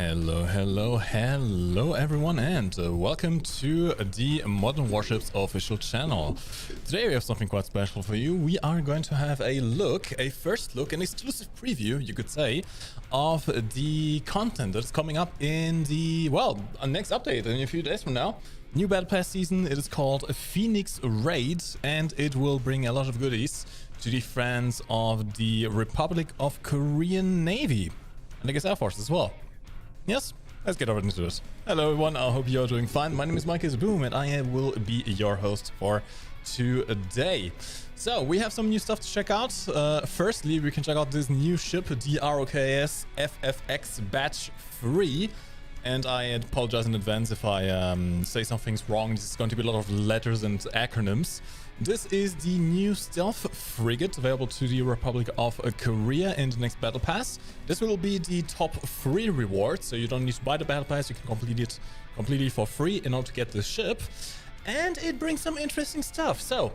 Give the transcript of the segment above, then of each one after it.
Hello everyone, and welcome to the Modern Warships official channel. Today we have something quite special for you. We are going to have a first look, an exclusive preview, you could say, of the content that's coming up in the, next update in a few days from now. New Battlepass season. It is called Phoenix Raid, and it will bring a lot of goodies to the friends of the Republic of Korean Navy, and I guess Air Force as well. Yes, let's get over into this. Hello everyone, I hope you're doing fine. My name is Mike Boom, and I will be your host for today. So we have some new stuff to check out. Firstly, we can check out this new ship, the ROKS FFX Batch III. And I apologize in advance if I say something's wrong. This is going to be a lot of letters and acronyms. This is the new stealth frigate available to the Republic of Korea in the next Battle Pass. This will be the top 3 reward, so you don't need to buy the Battle Pass. You can complete it completely for free in order to get this ship. And it brings some interesting stuff. So,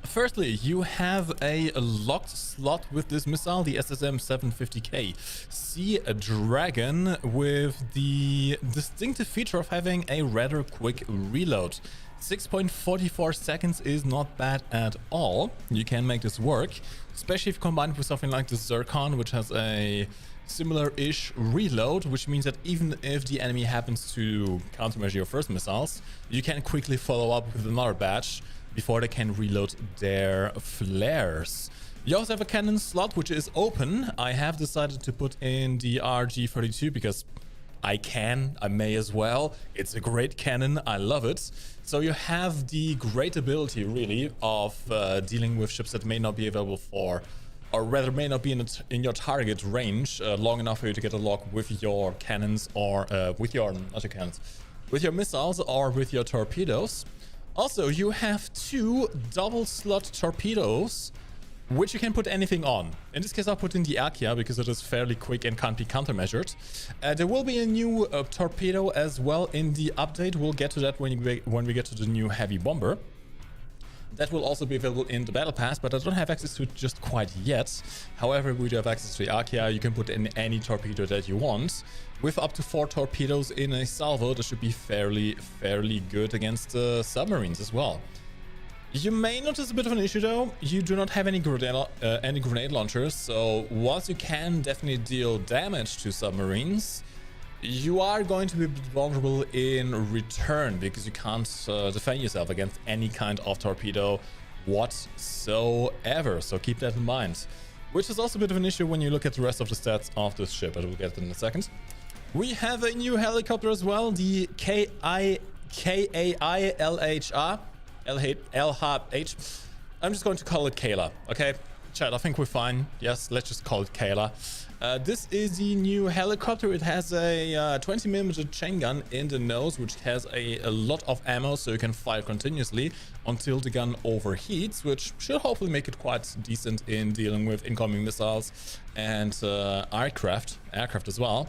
firstly, you have a locked slot with this missile, the SSM-750K Sea Dragon, with the distinctive feature of having a rather quick reload. 6.44 seconds is not bad at all. You can make this work, especially if combined with something like the Zircon, which has a similar-ish reload, which means that even if the enemy happens to countermeasure your first missiles, you can quickly follow up with another batch before they can reload their flares. You also have a cannon slot, which is open. I have decided to put in the RG-32 because I may as well. It's a great cannon, I love it. So you have the great ability, really, of dealing with ships that may not be available for, or rather may not be in your target range long enough for you to get a lock with your cannons, or with your missiles, or with your torpedoes. Also, you have 2 double slot torpedoes, which you can put anything on. In this case, I'll put in the Akia because it is fairly quick and can't be countermeasured. There will be a new torpedo as well in the update. We'll get to that when we get to the new heavy bomber. That will also be available in the Battle Pass, but I don't have access to it just quite yet. However, we do have access to the Akia. You can put in any torpedo that you want. With up to 4 torpedoes in a salvo, that should be fairly good against submarines as well. You may notice a bit of an issue though. You do not have any grenade launchers, so whilst you can definitely deal damage to submarines, you are going to be vulnerable in return because you can't defend yourself against any kind of torpedo whatsoever. So keep that in mind. Which is also a bit of an issue when you look at the rest of the stats of this ship, but we'll get in a second. We have a new helicopter as well, the KAILHR. LHH. I'm just going to call it Kayla, okay? Chat, I think we're fine. Yes, let's just call it Kayla. This is the new helicopter. It has a 20mm chain gun in the nose, which has a lot of ammo, so you can fire continuously until the gun overheats, which should hopefully make it quite decent in dealing with incoming missiles and aircraft as well.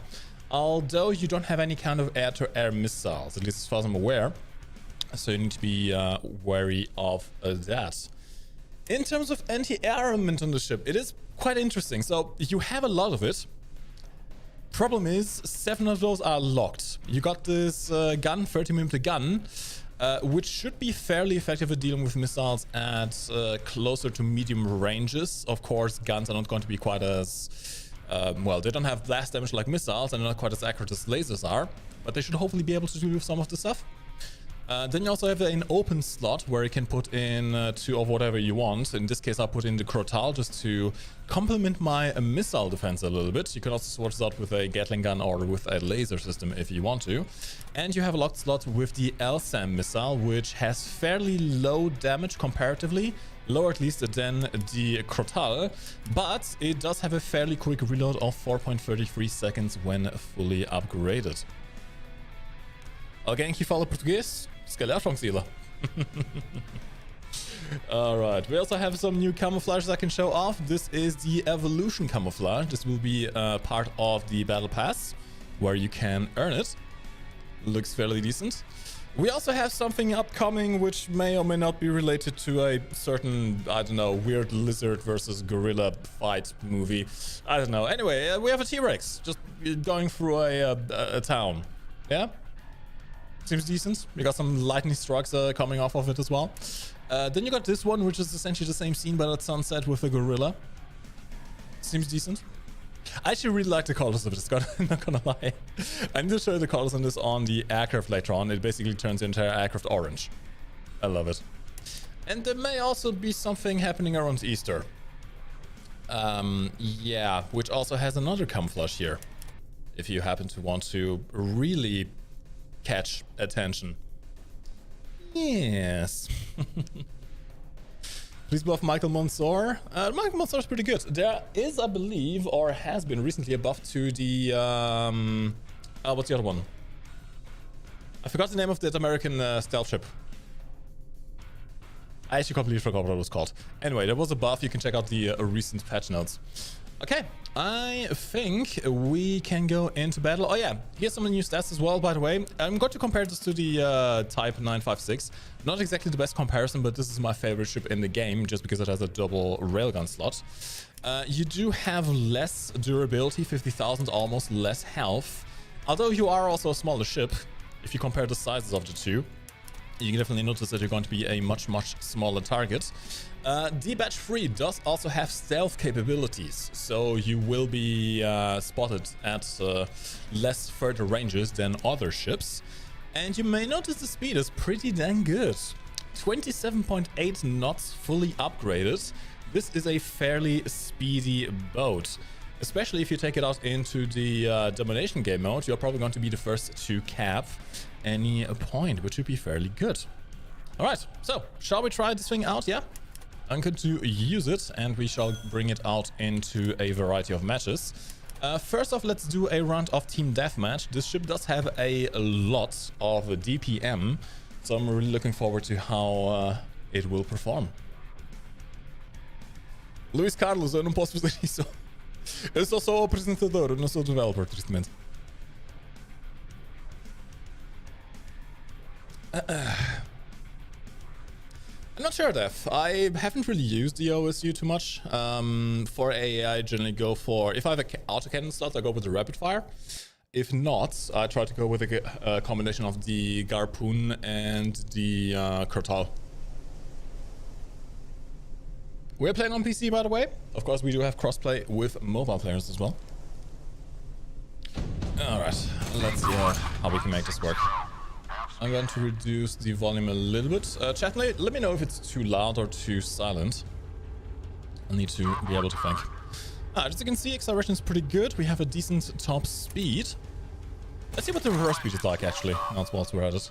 Although you don't have any kind of air-to-air missiles, at least as far as I'm aware. So you need to be wary of that. In terms of anti-air armament on the ship, it is quite interesting. So you have a lot of it. Problem is, 7 of those are locked. You got this gun, 30mm gun, which should be fairly effective at dealing with missiles at closer to medium ranges. Of course, guns are not going to be quite as... they don't have blast damage like missiles, and they're not quite as accurate as lasers are. But they should hopefully be able to deal with some of the stuff. Then you also have an open slot where you can put in 2 of whatever you want. In this case, I'll put in the Crotal just to complement my missile defense a little bit. You can also switch this out with a Gatling gun or with a laser system if you want to. And you have a locked slot with the LSAM missile, which has fairly low damage comparatively. Lower at least than the Crotal, but it does have a fairly quick reload of 4.33 seconds when fully upgraded. Alguém que fala português? Se calhar Franzila. Alright, we also have some new camouflages I can show off. This is the Evolution camouflage. This will be part of the Battle Pass, where you can earn it. Looks fairly decent. We also have something upcoming which may or may not be related to a certain, I don't know, weird lizard versus gorilla fight movie. I don't know. Anyway, we have a T-Rex just going through a town. Yeah? Seems decent. You got some lightning strikes coming off of it as well. Then you got this one, which is essentially the same scene, but at sunset with a gorilla. Seems decent. I actually really like the colors of this gun, I'm not gonna lie. I need to show you the colors on this on the aircraft later on. It basically turns the entire aircraft orange. I love it. And there may also be something happening around Easter. Yeah, which also has another camouflage here. If you happen to want to really catch attention. Yes. Please buff Michael Mansour. Michael Mansour is pretty good. There is, I believe, or has been recently a buff to the... what's the other one? I forgot the name of that American stealth ship. I actually completely forgot what it was called. Anyway, there was a buff. You can check out the recent patch notes. Okay, I think we can go into battle. Oh yeah, here's some new stats as well, by the way. I'm going to compare this to the Type 956. Not exactly the best comparison, but this is my favorite ship in the game, just because it has a double railgun slot. You do have less durability, 50,000, almost less health. Although you are also a smaller ship, if you compare the sizes of the two. You can definitely notice that you're going to be a much smaller target. The Batch 3 does also have stealth capabilities, so you will be spotted at less further ranges than other ships. And you may notice the speed is pretty dang good. 27.8 knots fully upgraded. This is a fairly speedy boat. Especially if you take it out into the domination game mode, you're probably going to be the first to cap any point, which should be fairly good. Alright, so shall we try this thing out? Yeah, I'm going to use it and we shall bring it out into a variety of matches. First off, let's do a round of team deathmatch. This ship does have a lot of DPM, so I'm really looking forward to how it will perform. Luis Carlos, eu não posso fazer isso. Eu sou só o apresentador, eu não sou o developer, tristemente. I'm not sure, Def. I haven't really used the OSU too much. For AA, I generally go for... If I have an autocannon slot, I go with the rapid fire. If not, I try to go with a combination of the Garpoon and the Kurtal. We're playing on PC, by the way. Of course, we do have crossplay with mobile players as well. Alright, let's see how we can make this work. I'm going to reduce the volume a little bit. Chat, let me know if it's too loud or too silent. I need to be able to think. As you can see, acceleration is pretty good. We have a decent top speed. Let's see what the reverse speed is like, actually. Not whilst we're at it.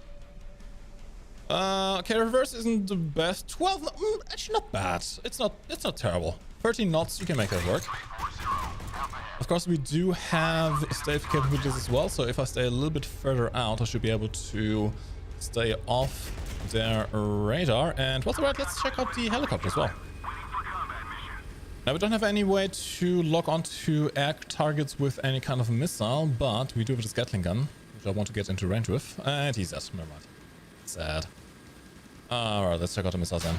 Okay, reverse isn't the best. 12, actually not bad. It's not terrible. 13 knots, you can make that work. Of course, we do have stealth capabilities as well, so if I stay a little bit further out, I should be able to stay off their radar. And what's alright, let's check out the helicopter as well. Now, we don't have any way to lock onto air targets with any kind of missile, but we do have this Gatling gun, which I want to get into range with. And he's dead, never mind. Sad. Alright, let's check out the missiles then.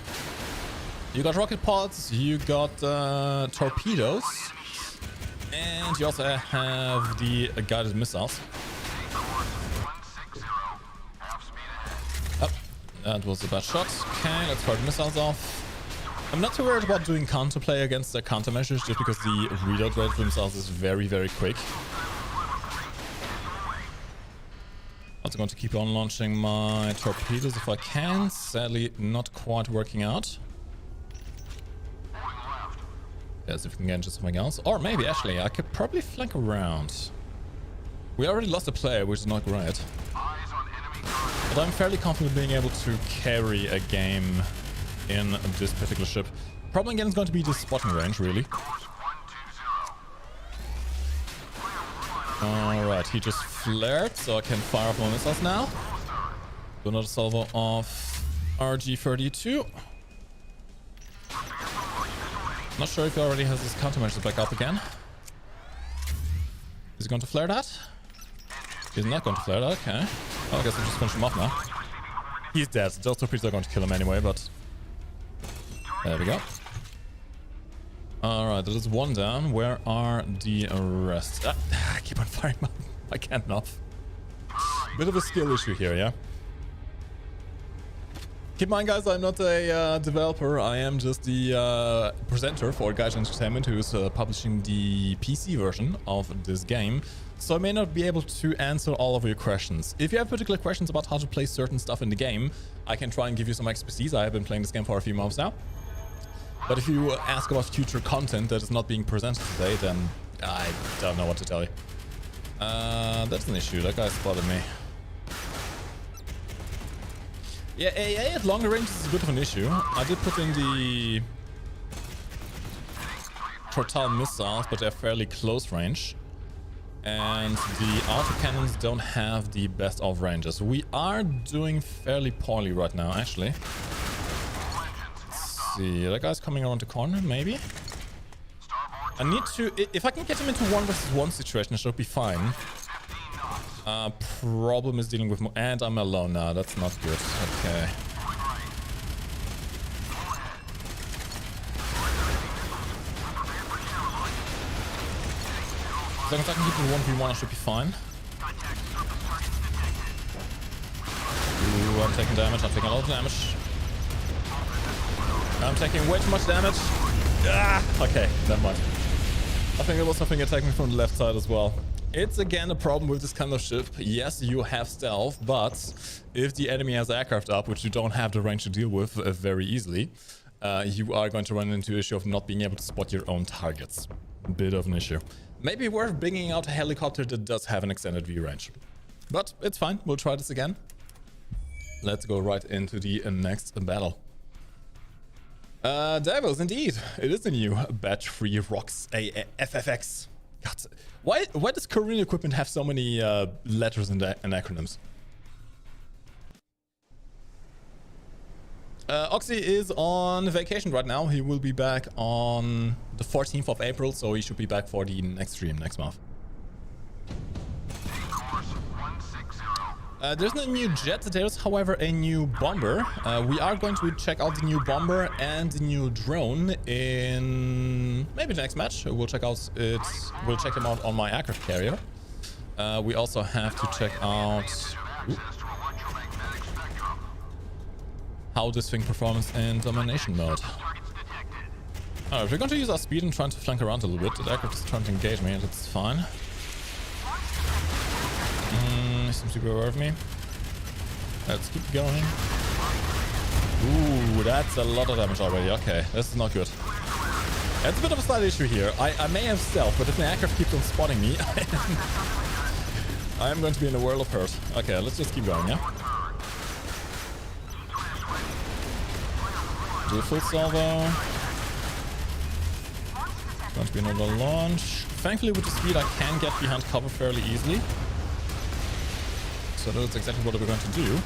You got rocket pods, you got torpedoes. And you also have the guided missiles. Oh, that was a bad shot. Okay, let's fire the missiles off. I'm not too worried about doing counterplay against the countermeasures, just because the reload rate for missiles is very quick. Also going to keep on launching my torpedoes if I can. Sadly, not quite working out. Yes, if we can get into something else. Or maybe, actually, I could probably flank around. We already lost a player, which is not great. But I'm fairly confident being able to carry a game in this particular ship. Problem again is going to be the spotting range, really. Alright, he just flared, so I can fire off my missiles now. Do another salvo of RG-32. Not sure if he already has his countermeasures back up again. Is he going to flare that? He's not going to flare that, okay. Well, I guess I'll just finish him off now. He's dead. Those torpedoes are going to kill him anyway, but... There we go. Alright, that is one down. Where are the rest? I keep on firing my cannon off. Bit of a skill issue here, yeah? Keep in mind, guys, I'm not a developer. I am just the presenter for Guys Entertainment, who is publishing the PC version of this game. So I may not be able to answer all of your questions. If you have particular questions about how to play certain stuff in the game, I can try and give you some expertise. I have been playing this game for a few months now. But if you ask about future content that is not being presented today, then I don't know what to tell you. That's an issue. That guy spotted me. Yeah, AA at longer range is a bit of an issue. I did put in the Tortal missiles, but they're fairly close range. And the autocannons don't have the best of ranges. We are doing fairly poorly right now, actually. Let's see. That guy's coming around the corner, maybe? I need to... If I can get him into 1 versus 1 situation, it should be fine. Problem is dealing with... And I'm alone now. That's not good. Okay. As long as I can keep it 1v1, I should be fine. Ooh, I'm taking damage. I'm taking a lot of damage. I'm taking way too much damage. Ah! Okay, never mind. I think there was something attacking me from the left side as well. It's again a problem with this kind of ship. Yes, you have stealth, but if the enemy has aircraft up, which you don't have the range to deal with very easily, you are going to run into the issue of not being able to spot your own targets. Bit of an issue. Maybe worth bringing out a helicopter that does have an extended view range. But it's fine. We'll try this again. Let's go right into the next battle. Devils, indeed. It is the new Batch III Rocks FFX. God, why does Korean equipment have so many letters and acronyms? Oxy is on vacation right now. He will be back on the 14th of April, so he should be back for the next stream next month. There's no new jet. There's, however, a new bomber. We are going to check out the new bomber and the new drone in maybe the next match. We'll check out it. We'll check them out on my aircraft carrier. We also have to check out how this thing performs in domination mode. Alright, we're going to use our speed and trying to flank around a little bit. The aircraft is trying to engage me, and that's fine. He seems to be aware of me. Let's keep going. Ooh, that's a lot of damage already. Okay, this is not good. It's a bit of a slight issue here. I may have stealth, but if the aircraft keeps on spotting me, I am going to be in a world of hurt. Okay, let's just keep going, yeah? Do a full salvo. Going to be another launch. Thankfully, with the speed, I can get behind cover fairly easily. So that's exactly what we're going to do.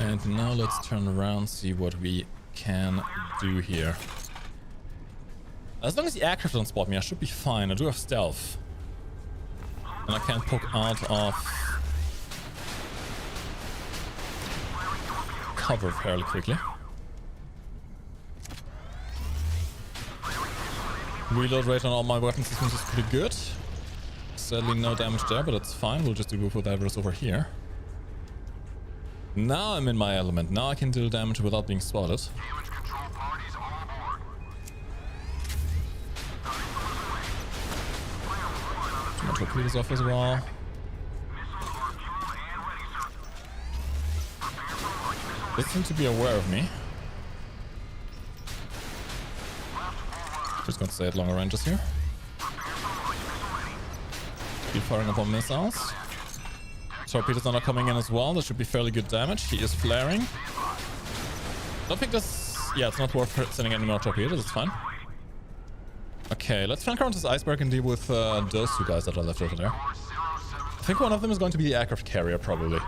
And now let's turn around, see what we can do here. As long as the aircraft don't spot me, I should be fine. I do have stealth. And I can poke out of cover fairly quickly. Reload rate on all my weapon systems is pretty good. Sadly, no damage there, but that's fine. We'll just do whatever's over here. Now I'm in my element. Now I can deal damage without being spotted. My torpedoes off as well. They seem to be aware of me. Just going to stay at longer ranges here. Keep firing up on missiles. Torpedoes are not coming in as well. That should be fairly good damage. He is flaring. Don't think this... Yeah, it's not worth sending any more torpedoes. It's fine. Okay, let's flank around this iceberg and deal with those two guys that are left over there. I think one of them is going to be the aircraft carrier, probably.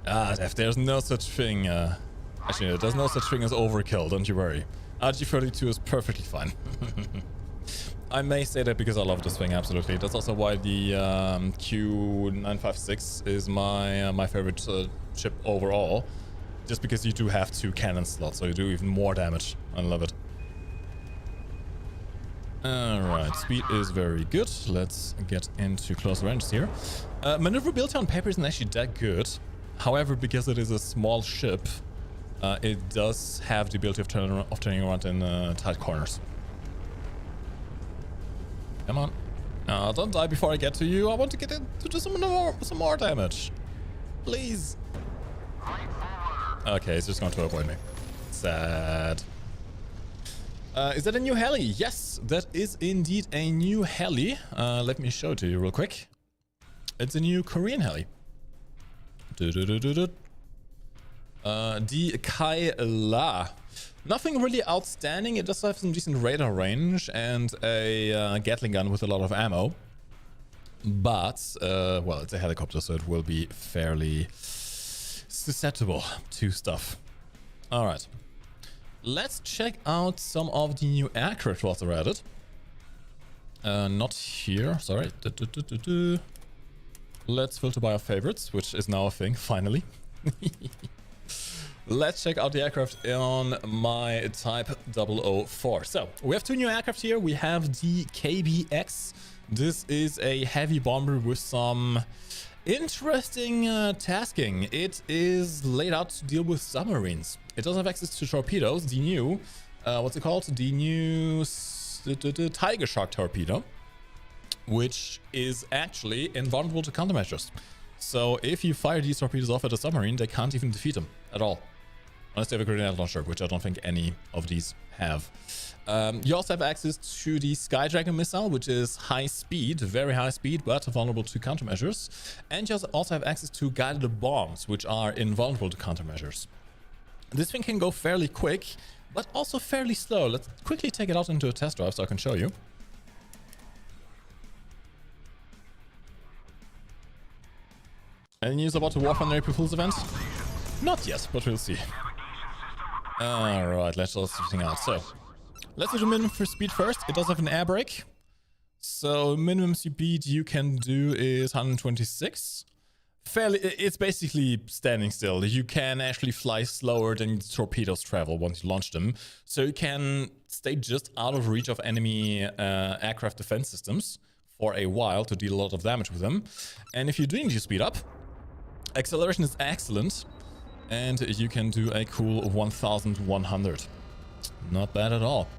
If there's no such thing... Actually, there's no such thing as overkill, don't you worry. RG-32 is perfectly fine. I may say that because I love this thing, absolutely. That's also why the Q956 is my favorite ship overall. Just because you do have 2 cannon slots, so you do even more damage. I love it. Alright, speed is very good. Let's get into close ranges here. Maneuverability on paper isn't actually that good. However, because it is a small ship, it does have the ability of turning around in tight corners. Come on. No, don't die before I get to you. I want to get in to do some more damage. Please. Okay, it's just going to avoid me. Sad. Is that a new heli? Yes, that is indeed a new heli. Let me show it to you real quick. It's a new Korean heli. The Kai La. Nothing really outstanding. It does have some decent radar range and a Gatling gun with a lot of ammo. But, well, it's a helicopter, so it will be fairly susceptible to stuff. Alright. Let's check out some of the new aircraft whilst they're at it. Not here, sorry. Let's filter by our favorites, which is now a thing, finally. Let's check out the aircraft on my Type 004. So, we have 2 new aircraft here. We have the KBX. This is a heavy bomber with some interesting tasking. It is laid out to deal with submarines. It does have access to torpedoes. The new, what's it called? The new Tiger Shark torpedo, which is actually invulnerable to countermeasures. So if you fire these torpedoes off at a submarine, they can't even defeat them at all. Unless they have a grenade launcher, which I don't think any of these have. You also have access to the Sky Dragon missile, which is high speed, very high speed, but vulnerable to countermeasures. And you also have access to guided bombs, which are invulnerable to countermeasures. This thing can go fairly quick, but also fairly slow. Let's quickly take it out into a test drive so I can show you. Any news about the War Thunder April Fool's event? Not yet, but we'll see. Alright, let's sort everything out. So, let's do the minimum for speed first. It does have an air brake. So, minimum speed you can do is 126. It's basically standing still. You can actually fly slower than torpedoes travel once you launch them. So you can stay just out of reach of enemy aircraft defense systems for a while to deal a lot of damage with them. And if you do need to speed up, acceleration is excellent. And you can do a cool 1100. Not bad at all.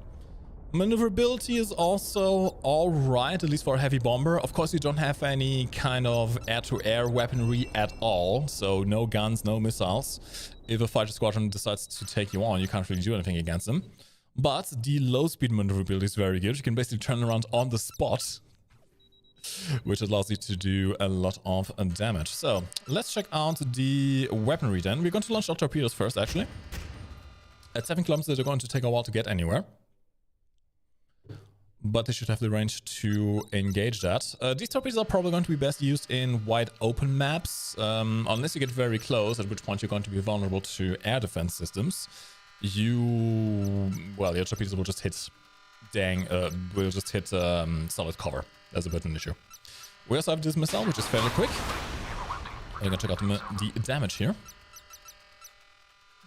Maneuverability is also alright, at least for a heavy bomber. Of course, you don't have any kind of air-to-air weaponry at all. So no guns, no missiles. If a fighter squadron decides to take you on, you can't really do anything against them. But the low-speed maneuverability is very good. You can basically turn around on the spot, which allows you to do a lot of damage. So, let's check out the weaponry then. We're going to launch our torpedoes first, actually. At 7 kilometers, they're going to take a while to get anywhere. But they should have the range to engage that. These torpedoes are probably going to be best used in wide open maps, unless you get very close, at which point you're going to be vulnerable to air defense systems. Well, your torpedoes will just hit solid cover. That's a bit of an issue. We also have this missile, which is fairly quick. We're gonna check out the damage here.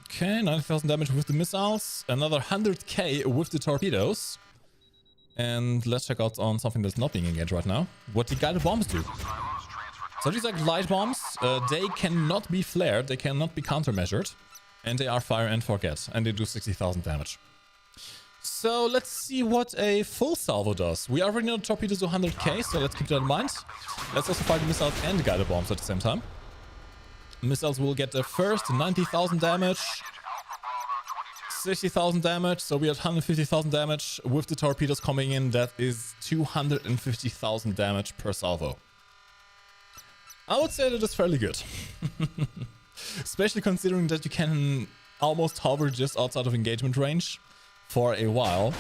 Okay, 90,000 damage with the missiles, another 100k with the torpedoes. And let's check out on something that's not being engaged right now, what the guided bombs do. So these are glide bombs. They cannot be flared, they cannot be countermeasured, and they are fire and forget, and they do 60,000 damage. So let's see what a full salvo does. We already know the torpedoes do 100k, so let's keep that in mind. Let's also fire the missiles and the guided bombs at the same time. Missiles will get the first 90,000 damage, 60,000 damage, so we had 150,000 damage. With the torpedoes coming in, that is 250,000 damage per salvo. I would say that is fairly good. Especially considering that you can almost hover just outside of engagement range for a while.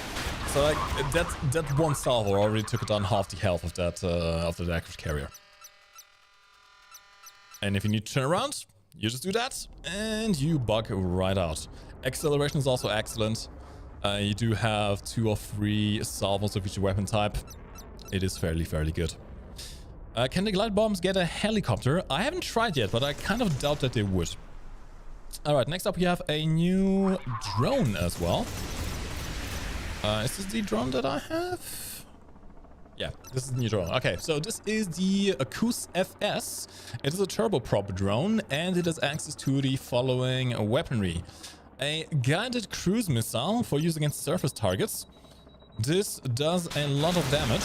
So like that one salvo already took down half the health of that aircraft carrier. And if you need to turn around, you just do that and you bug right out. Acceleration is also excellent. You do have 2 or 3 salvos of each weapon type. It is fairly good. Can the glide bombs get a helicopter? I haven't tried yet, but I kind of doubt that they would. Alright, next up we have a new drone as well. Is this the drone that I have? Yeah, this is the new drone. Okay, so this is the Kus FS. It is a turboprop drone, and it has access to the following weaponry. A guided cruise missile for use against surface targets. This does a lot of damage.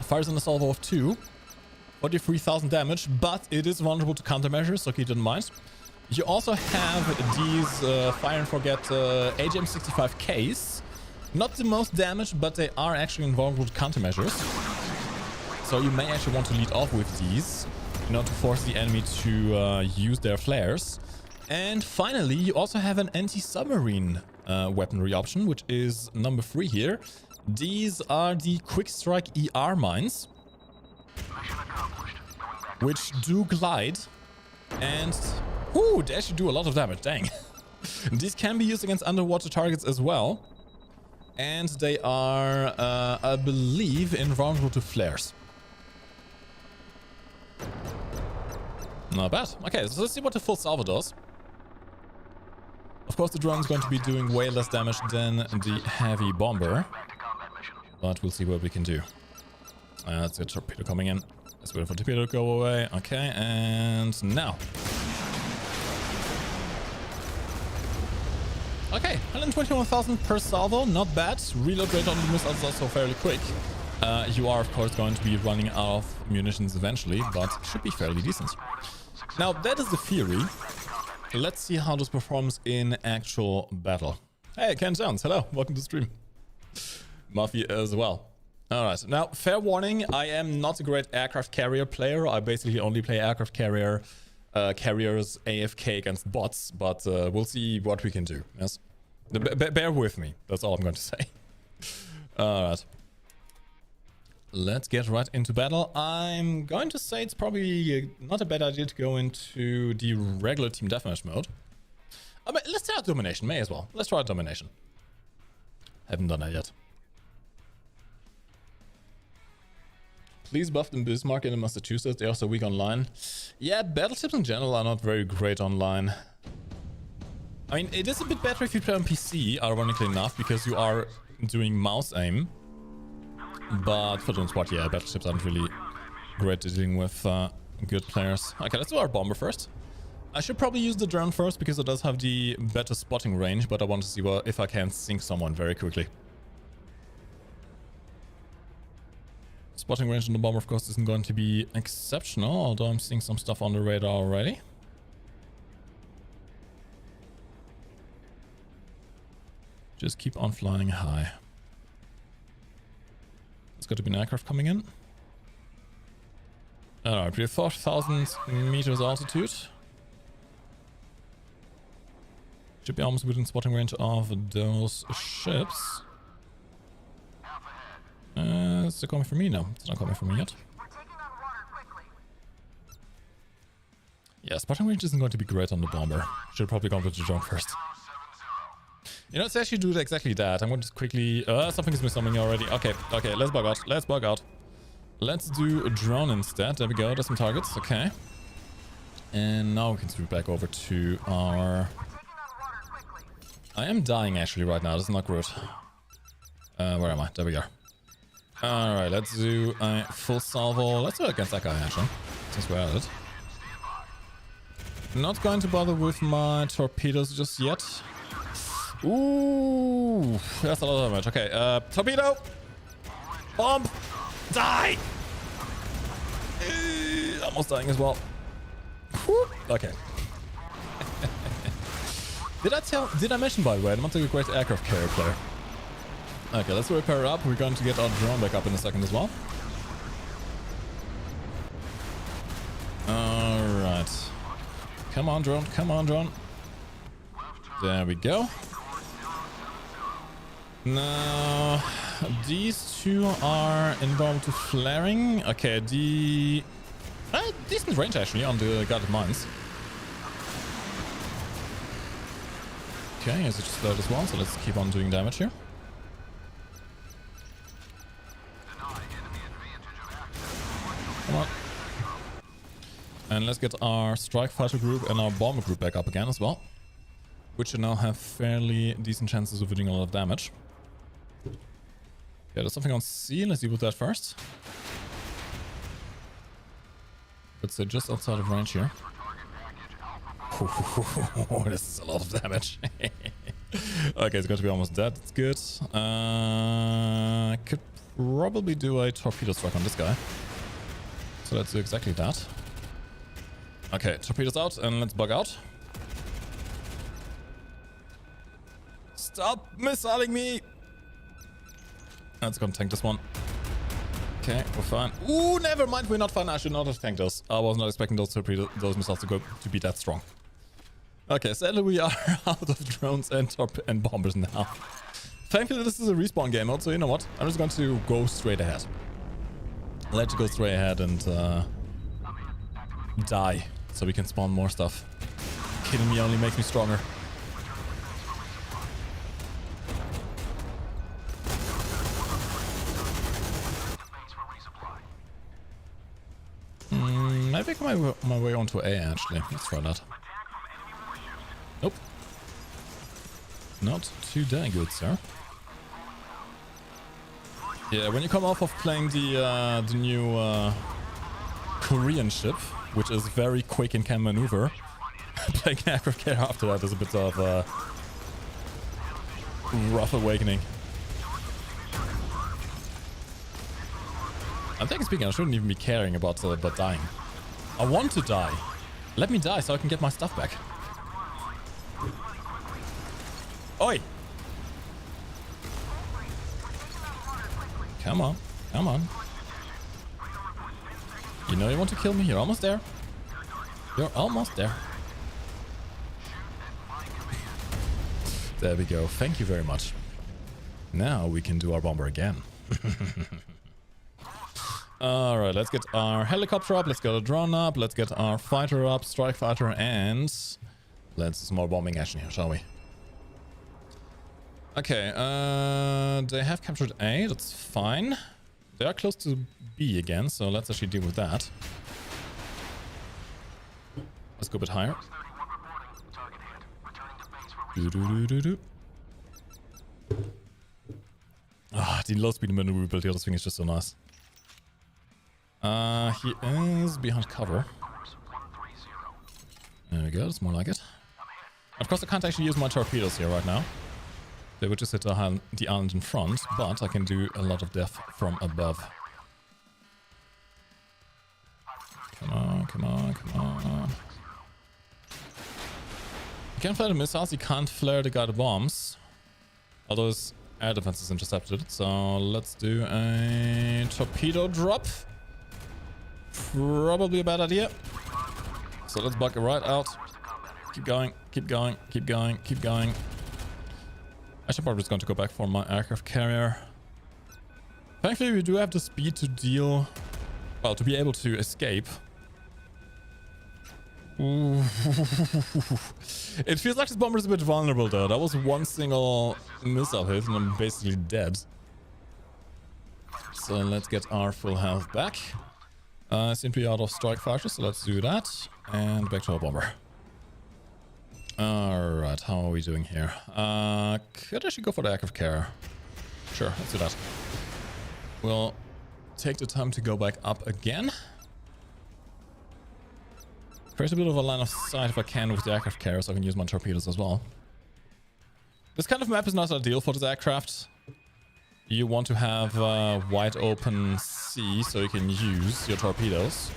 Fires on a salvo of 2. 43,000 damage, but it is vulnerable to countermeasures, so keep it in mind. You also have these fire and forget AGM-65Ks. Not the most damage, but they are actually invulnerable to countermeasures. So you may actually want to lead off with these in order to force the enemy to use their flares. And finally, you also have an anti-submarine weaponry option, which is number 3 here. These are the Quick Strike ER mines, which do glide, and they actually do a lot of damage, dang. These can be used against underwater targets as well, and they are, I believe, invulnerable to flares. Not bad. Okay, so let's see what the full salvo does. Of course, the drone is going to be doing way less damage than the heavy bomber, but we'll see what we can do. That's a torpedo coming in. Let's wait for the torpedo to go away. Okay, and now. Okay, 121,000 per salvo, not bad. Reload rate on the missiles is also fairly quick. You are, of course, going to be running out of munitions eventually, but should be fairly decent. Now, that is the theory. Let's see how this performs in actual battle. Hey, Ken Jones, hello, welcome to the stream. Muffy as well. Alright, now, fair warning, I am not a great aircraft carrier player. I basically only play aircraft carriers AFK against bots, but we'll see what we can do, yes? Bear with me, that's all I'm going to say. Alright. Let's get right into battle. I'm going to say it's probably not a bad idea to go into the regular team deathmatch mode. I mean, let's try out domination, may as well. Let's try out domination. Haven't done that yet. Please buff the Bismarck in Massachusetts. They're also weak online. Yeah, battleships in general are not very great online. I mean, it is a bit better if you play on PC, ironically enough, because you are doing mouse aim. But for the most part, yeah, battleships aren't really great at dealing with good players. Okay, let's do our bomber first. I should probably use the drone first because it does have the better spotting range, but I want to see if I can sink someone very quickly. Spotting range on the bomber, of course, isn't going to be exceptional, although I'm seeing some stuff on the radar already. Just keep on flying high. There's got to be an aircraft coming in. Alright, we're 4,000 meters altitude. Should be almost within spotting range of those ships. Is it coming from me? No, it's not coming from me yet. Yeah, spotting range isn't going to be great on the bomber. Should probably go with the drone first. You know, let's actually do exactly that. I'm going to quickly... something is missing me already. Okay, okay, let's bug out. Let's bug out. Let's do a drone instead. There we go. There's some targets. Okay. And now we can swoop back over to our... I am dying actually right now. This is not good. Where am I? There we go. Alright, let's do a full salvo. Let's do it against that guy actually, since we're at it. Not going to bother with my torpedoes just yet. Ooh, that's a lot of damage. Okay, torpedo! Bomb! Die! Almost dying as well. Whew. Okay. Did I mention, by the way, I'm not a great aircraft carrier player. Okay, let's repair up. We're going to get our drone back up in a second as well. Alright. Come on, drone. Come on, drone. There we go. Now, these two are involved to flaring. Okay, the... decent range actually on the guarded mines. Okay, he's just loaded as well, so let's keep on doing damage here. Come on. And let's get our strike fighter group and our bomber group back up again as well. Which should now have fairly decent chances of doing a lot of damage. Yeah, there's something on C. Let's deal with that first. Let's say just outside of range here. This is a lot of damage. Okay, it's going to be almost dead. That's good. Could probably do a torpedo strike on this guy. So let's do exactly that. Okay, torpedoes out and let's bug out. Stop missiling me! Let's go and tank this one. Okay, we're fine. Ooh, never mind, we're not fine. I should not have tanked those. I was not expecting those missiles to be that strong. Okay, sadly we are out of drones and bombers now. Thankfully this is a respawn game mode, so you know what? I'm just going to go straight ahead. Let you go straight ahead and die, so we can spawn more stuff. Killing me only makes me stronger. Maybe I can make my way onto A actually. Let's try that. Nope. Not too dang good, sir. Yeah, when you come off of playing the new Korean ship, which is very quick and can maneuver, playing aircraft carrier after that is a bit of a rough awakening. I'm thinking speaking, I shouldn't even be caring about dying. I want to die. Let me die so I can get my stuff back. Oi! Come on, come on. You know you want to kill me? You're almost there. You're almost there. There we go. Thank you very much. Now we can do our bomber again. Alright, let's get our helicopter up, let's get a drone up, let's get our fighter up, strike fighter, and let's do some more bombing action here, shall we? Okay, they have captured A, that's fine. They are close to B again, so let's actually deal with that. Let's go a bit higher. Ah, the low speed maneuverability of this thing is just so nice. He is behind cover. There we go, that's more like it. Of course, I can't actually use my torpedoes here right now. They would just hit the island in front, but I can do a lot of death from above. Come on, come on, come on. You can flare the missiles, you can't flare the guided bombs. Although his air defense is intercepted, so let's do a torpedo drop. Probably a bad idea. So let's bug it right out. Keep going, keep going, keep going, keep going. Actually, I'm probably just going to go back for my aircraft carrier. Thankfully, we do have the speed to deal... Well, to be able to escape. Ooh. It feels like this bomber is a bit vulnerable, though. That was one single missile hit and I'm basically dead. So let's get our full health back. Simply out of strike fighter, so let's do that. And back to our bomber. Alright, how are we doing here? Could actually go for the aircraft carrier. Sure, let's do that. We'll take the time to go back up again. Create a bit of a line of sight if I can with the aircraft carrier, so I can use my torpedoes as well. This kind of map is not ideal for this aircraft. You want to have wide open sea so you can use your torpedoes.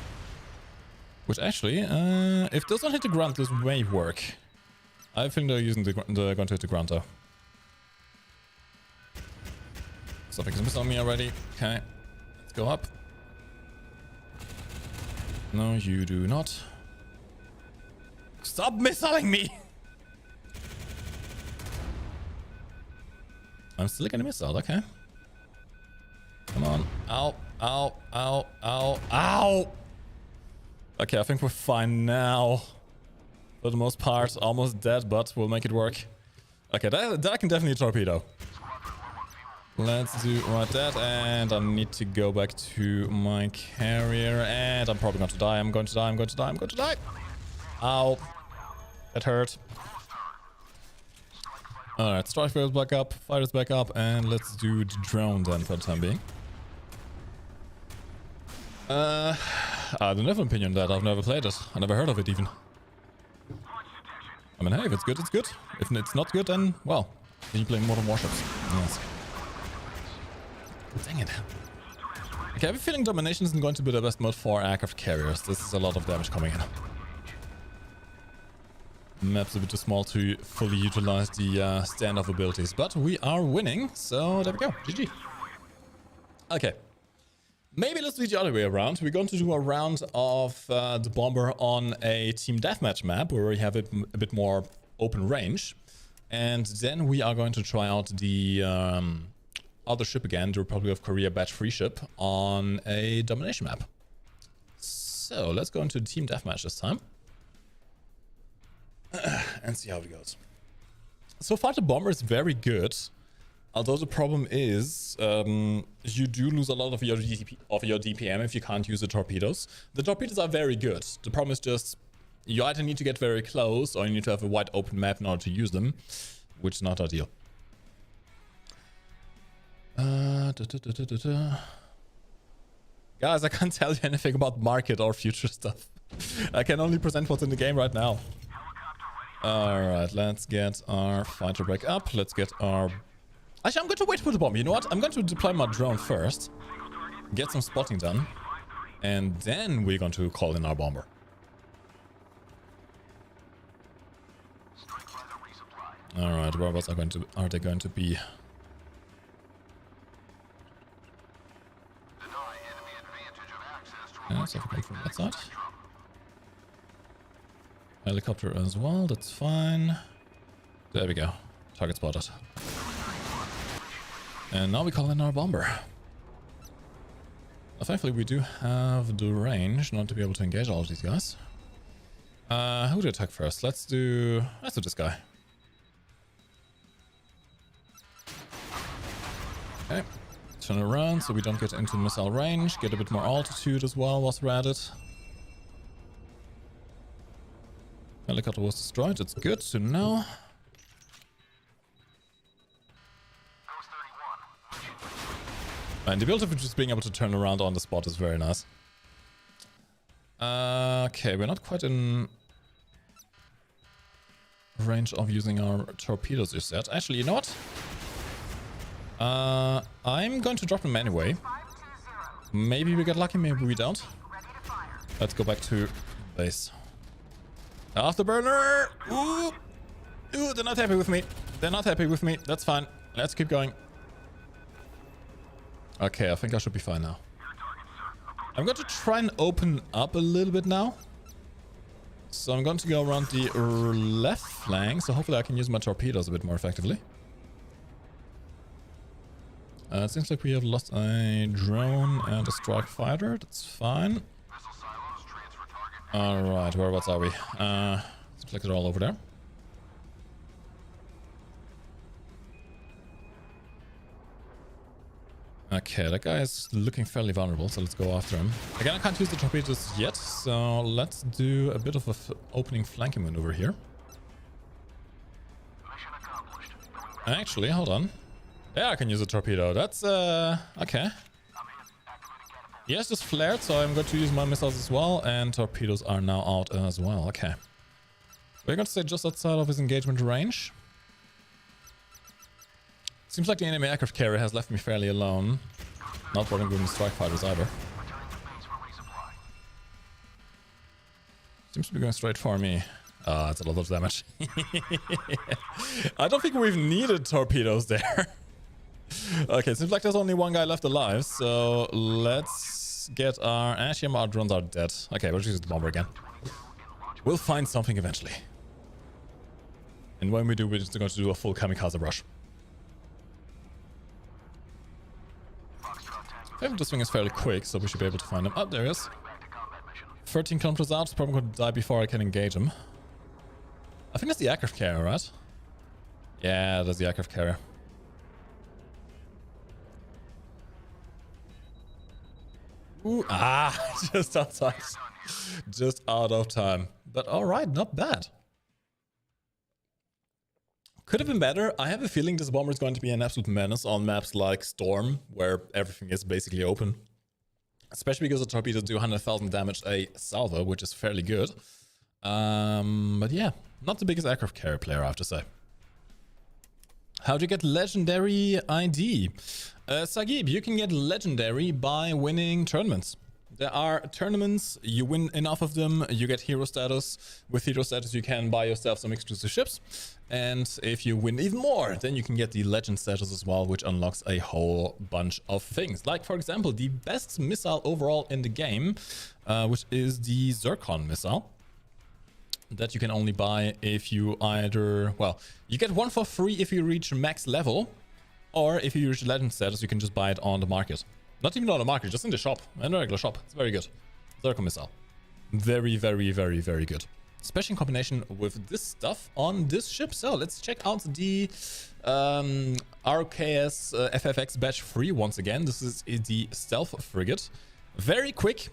Which actually, if those don't hit the ground, this may work. I think they're using they're going to hit the ground though. Something's missed on me already. Okay, let's go up. No, you do not. Stop missiling me! I'm still getting missile, okay. Come on. Ow, ow, ow, ow, ow! Okay, I think we're fine now. For the most part, almost dead, but we'll make it work. Okay, that I can definitely torpedo. Let's do right that, and I need to go back to my carrier, and I'm probably going to die. I'm going to die. Ow. That hurt. Alright, strike fighters back up, fighters back up, and let's do the drone then for the time being. I don't have an opinion on that. I've never played it. I never heard of it even. I mean, hey, if it's good, it's good. If it's not good, then, well, then you play Modern Warships. Yes. Dang it. Okay, I have a feeling Domination isn't going to be the best mode for aircraft carriers. This is a lot of damage coming in. Map's a bit too small to fully utilize the standoff abilities, but we are winning, so there we go. GG. Okay. Maybe let's do the other way around. We're going to do a round of the bomber on a team deathmatch map where we have a bit more open range. And then we are going to try out the other ship again, the Republic of Korea Batch III ship, on a domination map. So let's go into team deathmatch this time. And see how it goes. So far the bomber is very good. Although the problem is, you do lose a lot of your DPM if you can't use the torpedoes. The torpedoes are very good. The problem is just, you either need to get very close or you need to have a wide open map in order to use them, which is not ideal. Guys, I can't tell you anything about market or future stuff. I can only present what's in the game right now. Alright, let's get our fighter back up. Let's get our... Actually, I'm going to wait for the bomb. You know what? I'm going to deploy my drone first. Get some spotting done. And then we're going to call in our bomber. Alright, whereabouts are they going to be? Yeah, so if we come from that side. Helicopter as well, that's fine. There we go. Target spotted. And now we call in our bomber. Well, thankfully we do have the range not to be able to engage all of these guys. Who to attack first? Let's do this guy. Okay. Turn around so we don't get into missile range. Get a bit more altitude as well whilst we're at it. Helicopter was destroyed. It's good to know. And the ability of just being able to turn around on the spot is very nice. Okay, we're not quite in range of using our torpedoes just yet. Actually, you know what? I'm going to drop them anyway. Maybe we get lucky, maybe we don't. Let's go back to base. Afterburner! Ooh! Ooh, they're not happy with me. They're not happy with me. That's fine. Let's keep going. Okay, I think I should be fine now. I'm going to try and open up a little bit now. So I'm going to go around the left flank, so hopefully I can use my torpedoes a bit more effectively. It seems like we have lost a drone and a strike fighter. That's fine. Alright, whereabouts are we? Seems like they're all over there. Okay, that guy is looking fairly vulnerable, so let's go after him. Again, I can't use the torpedoes yet, so let's do a bit of an opening flanking maneuver here. Actually, hold on. Yeah, I can use a torpedo. That's, okay. He has just flared, so I'm going to use my missiles as well, and torpedoes are now out as well. Okay. We're going to stay just outside of his engagement range. Seems like the enemy aircraft carrier has left me fairly alone. Not bothering with the strike fighters either. Seems to be going straight for me. Ah, that's a lot of damage. I don't think we've needed torpedoes there. Okay, seems like there's only one guy left alive, so let's get our... Actually, our drones are dead. Okay, we'll just use the bomber again. We'll find something eventually. And when we do, we're just going to do a full kamikaze rush. I think this thing is fairly quick, so we should be able to find him. Oh, there he is. 13 kilometers out, probably going to die before I can engage him. I think that's the aircraft carrier, right? Yeah, that's the aircraft carrier. Ooh, just outside. Just out of time. But all right, not bad. Could have been better. I have a feeling this bomber is going to be an absolute menace on maps like Storm, where everything is basically open. Especially because the torpedoes do 100,000 damage a salvo, which is fairly good. But yeah, not the biggest aircraft carrier player, I have to say. How do you get legendary ID? Sagib, you can get legendary by winning tournaments. There are tournaments, you win enough of them, you get hero status. With hero status, you can buy yourself some exclusive ships. And if you win even more, then you can get the legend status as well, which unlocks a whole bunch of things. Like, for example, the best missile overall in the game, which is the Zircon missile. That you can only buy if you either... Well, you get one for free if you reach max level. Or if you reach legend status, you can just buy it on the market. Not even on the market, just in the shop. In a regular shop. It's very good. Zircon missile. Very, very, very, very good. Especially in combination with this stuff on this ship. So let's check out the RKS FFX Batch III once again. This is the stealth frigate. Very quick.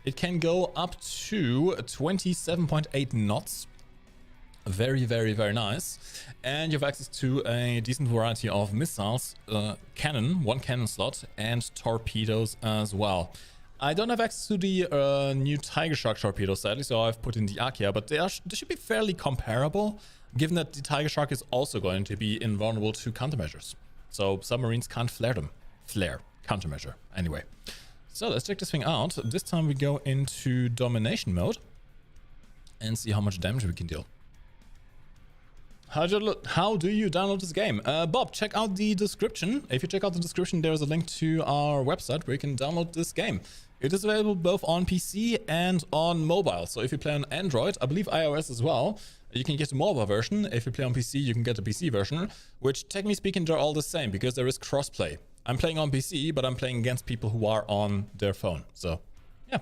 It can go up to 27.8 knots. Very, very, very nice. And you have access to a decent variety of missiles, cannon, one cannon slot, and torpedoes as well. I don't have access to the new Tiger Shark torpedo, sadly, so I've put in the Akia, but they should be fairly comparable, given that the Tiger Shark is also going to be invulnerable to countermeasures. So submarines can't flare them. Flare. Countermeasure. Anyway. So let's check this thing out. This time we go into domination mode and see how much damage we can deal. How do you download this game? Bob, check out the description. If you check out the description, there's a link to our website where you can download this game. It is available both on PC and on mobile. So if you play on Android, I believe iOS as well, you can get the mobile version. If you play on PC, you can get the PC version, which technically speaking, they're all the same because there is crossplay. I'm playing on PC, but I'm playing against people who are on their phone. So, yeah.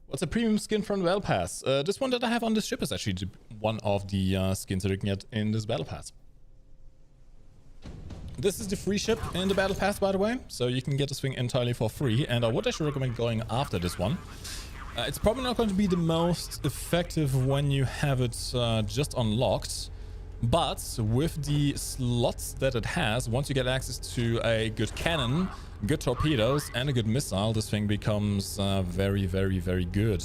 What's a premium skin from the Battlepass? This one that I have on this ship is actually one of the skins that you can get in this Battlepass. This is the free ship in the Battlepass, by the way. So you can get this thing entirely for free. And I would actually recommend going after this one. It's probably not going to be the most effective when you have it just unlocked. But with the slots that it has, once you get access to a good cannon, good torpedoes, and a good missile, this thing becomes very, very, very good.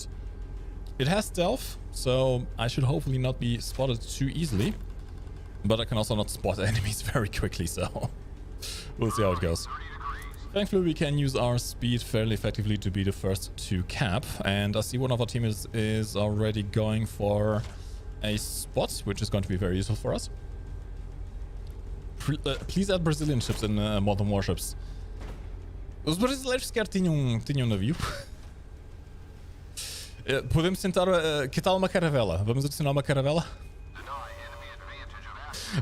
It has stealth, so I should hopefully not be spotted too easily. But I can also not spot enemies very quickly, so we'll see how it goes. Thankfully, we can use our speed fairly effectively to be the first to cap. And I see one of our teammates is already going for a spot, which is going to be very useful for us. Please add Brazilian ships in Modern Warships. Os brasileiros sequer tinham navio. Podemos tentar... que tal uma caravela? Vamos adicionar uma caravela?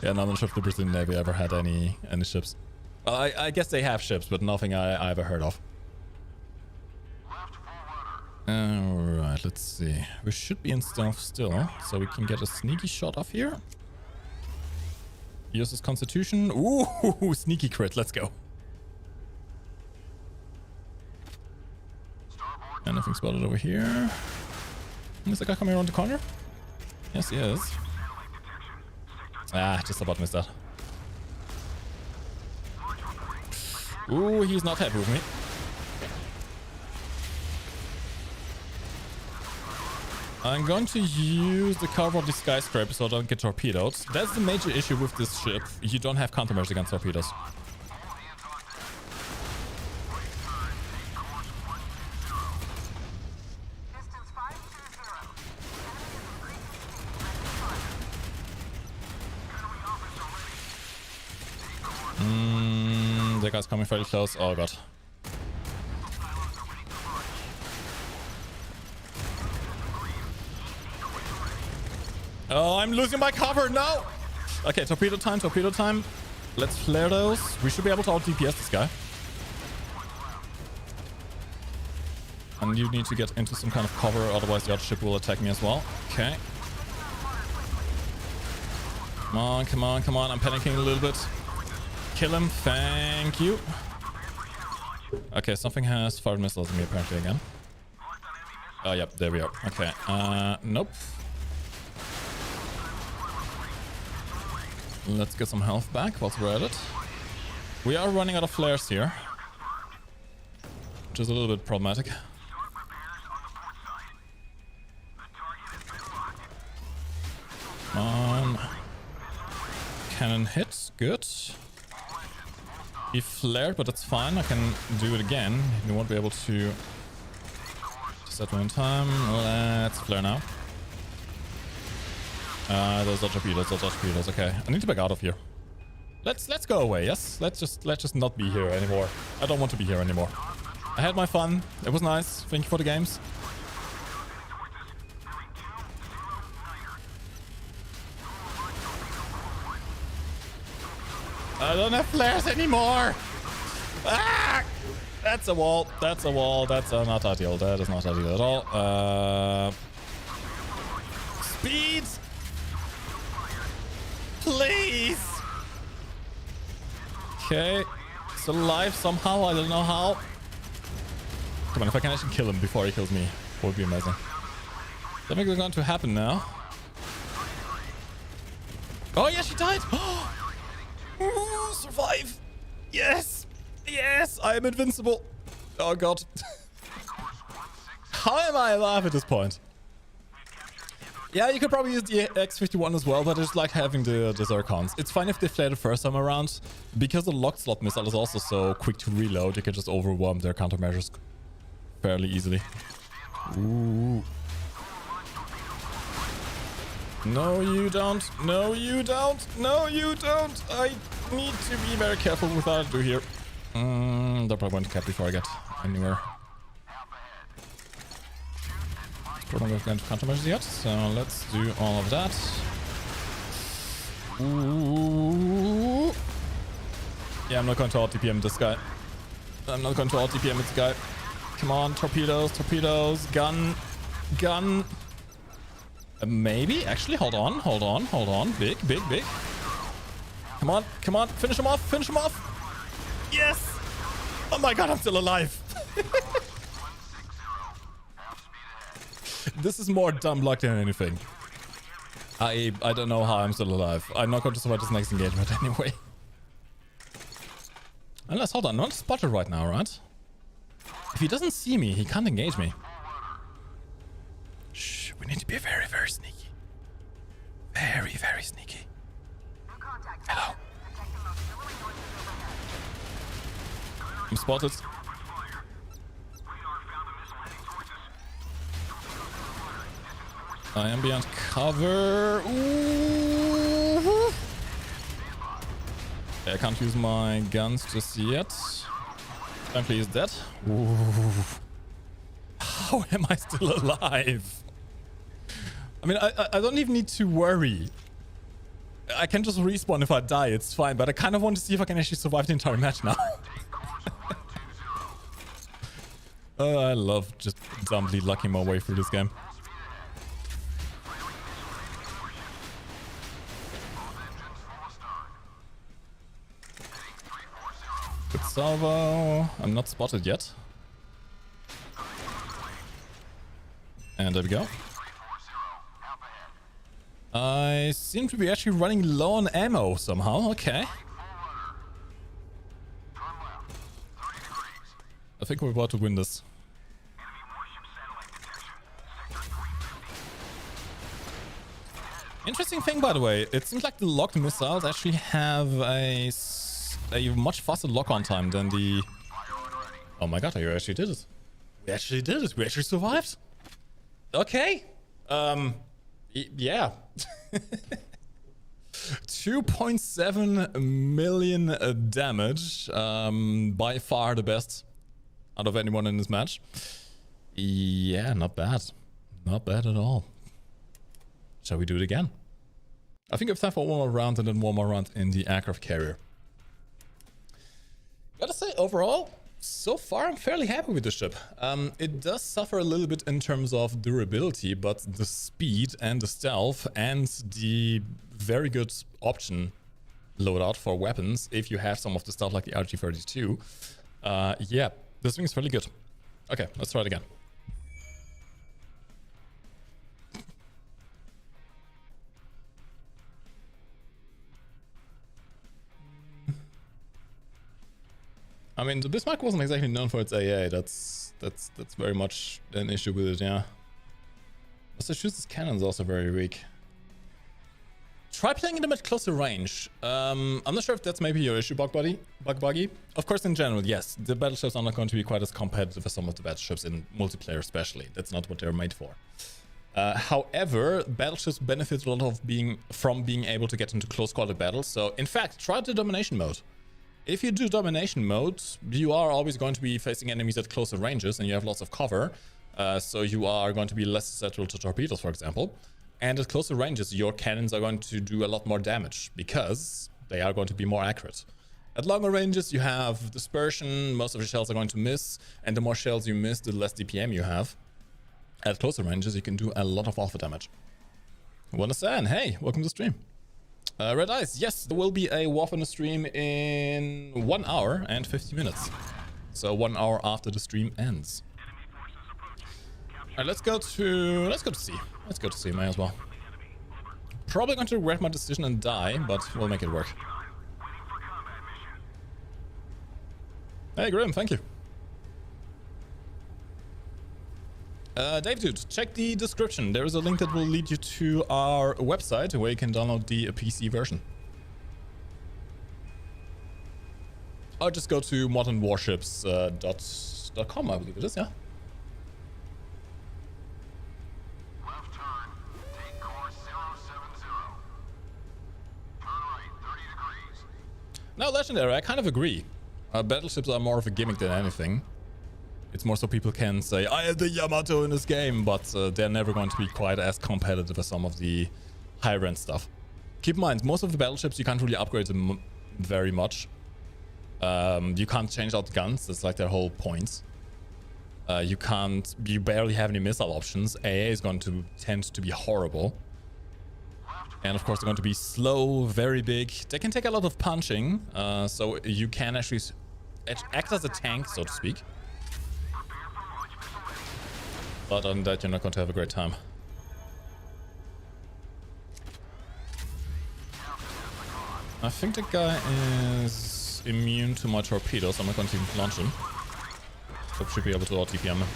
Yeah, no, I'm not sure if the Brazilian Navy ever had any ships. Well, I guess they have ships, but nothing I ever heard of. Alright, let's see. We should be in stealth still, so we can get a sneaky shot off here. Use his constitution. Ooh, sneaky crit, let's go. Anything spotted over here? Is the guy coming around the corner? Yes, he is. Just about missed that. Ooh, he's not happy with me. I'm going to use the cover of the skyscraper so I don't get torpedoed. That's the major issue with this ship. You don't have countermeasures against torpedoes. The guy's coming fairly close. Oh god. Oh, I'm losing my cover. No! Okay, torpedo time, torpedo time. Let's flare those. We should be able to out-DPS this guy. And you need to get into some kind of cover, otherwise the other ship will attack me as well. Okay. Come on, come on, come on. I'm panicking a little bit. Kill him. Thank you. Okay, something has fired missiles at me apparently again. Oh, yep, there we are. Okay, nope. Let's get some health back whilst we're at it. We are running out of flares here, which is a little bit problematic. Come on. Cannon hits, good. He flared, but that's fine. I can do it again. He won't be able to set one in time. Let's flare now. Those are torpedoes, those are torpedoes. Okay, I need to back out of here. Let's go away. Yes, let's just not be here anymore. I don't want to be here anymore. I had my fun. It was nice. Thank you for the games. I don't have flares anymore. Ah! That's a wall. That's a wall. That's not ideal. That is not ideal at all. Speed. Please. Okay. Still alive somehow. I don't know how. Come on, if I can actually kill him before he kills me, it would be amazing. Something is going to happen now. Oh, yeah, she died. Ooh, survive. Yes. Yes, I am invincible. Oh, God. How am I alive at this point? Yeah, you could probably use the X-51 as well, but it's like having the Zircons. It's fine if they flare the first time around. Because the locked slot missile is also so quick to reload, you can just overwhelm their countermeasures fairly easily. Ooh. No, you don't. No, you don't. No, you don't. I need to be very careful with what I do here. They're probably going to cap before I get anywhere. Probably not going to countermeasures yet, so let's do all of that. Ooh. Yeah, I'm not going to alt-TPM this guy. I'm not going to alt-TPM this guy. Come on, torpedoes, torpedoes, gun, gun. Maybe? Actually, hold on, hold on, hold on. Big, big, big. Come on, come on. Finish him off, finish him off. Yes! Oh my god, I'm still alive. This is more dumb luck than anything. I don't know how I'm still alive. I'm not going to survive this next engagement anyway. Unless, hold on, I'm not spotted right now, right? If he doesn't see me, he can't engage me. Shh, we need to be very, very sneaky. Very, very sneaky. Hello. I'm spotted. I am beyond cover. Ooh. I can't use my guns just yet. Apparently he's dead. Ooh. How am I still alive? I mean, I don't even need to worry. I can just respawn if I die, it's fine. But I kind of want to see if I can actually survive the entire match now. I love just dumbly lucking my way through this game. Good salvo. I'm not spotted yet. And there we go. I seem to be actually running low on ammo somehow. Okay. I think we're about to win this. Interesting thing, by the way. It seems like the locked missiles actually have a much faster lock-on time than the... Oh my god, you actually did it. We actually did it. We actually survived. Okay. Yeah. 2.7 million damage. By far the best out of anyone in this match. Yeah, not bad. Not bad at all. Shall we do it again? I think it's time for one more round and then one more round in the aircraft carrier. Gotta say, overall, so far I'm fairly happy with the ship. It does suffer a little bit in terms of durability, but the speed and the stealth and the very good option loadout for weapons, if you have some of the stuff like the RG-32, yeah, this thing is really good. Okay, let's try it again. I mean, the Bismarck wasn't exactly known for its AA. That's very much an issue with it, yeah. Massachusetts cannon's also very weak. Try playing them at closer range. I'm not sure if that's maybe your issue, Bug Buggy. Of course, in general, yes, the battleships are not going to be quite as competitive as some of the battleships in multiplayer, especially. That's not what they're made for. However, battleships benefit a lot of from being able to get into close quarter battles. So, in fact, try the domination mode. If you do domination mode, you are always going to be facing enemies at closer ranges and you have lots of cover. So you are going to be less susceptible to torpedoes, for example. And at closer ranges, your cannons are going to do a lot more damage because they are going to be more accurate. At longer ranges, you have dispersion, most of the shells are going to miss, and the more shells you miss, the less DPM you have. At closer ranges, you can do a lot of alpha damage. Wanna say, hey, welcome to the stream. Red Eyes, yes, there will be a Warfare stream in 1 hour and 50 minutes. So 1 hour after the stream ends. Alright, let's go to C. Let's go to C, may as well. Probably going to regret my decision and die, but we'll make it work. Hey Grim, thank you. Dave Dude, check the description. There is a link that will lead you to our website where you can download the PC version. Or just go to modernwarships.com, I believe it is, yeah? Left turn, take course 070. Turn right, 30 degrees. Now, Legendary, I kind of agree. Battleships are more of a gimmick than anything. It's more so people can say, I am the Yamato in this game, but they're never going to be quite as competitive as some of the higher end stuff. Keep in mind, most of the battleships, you can't really upgrade them very much. You can't change out guns, that's like their whole point. You barely have any missile options. AA is going to tend to be horrible. And of course, they're going to be slow, very big. They can take a lot of punching, so you can actually act as a tank, so to speak. But other than that, you're not going to have a great time. I think the guy is immune to my torpedoes. I'm not going to launch him. So I should be able to out-TPM him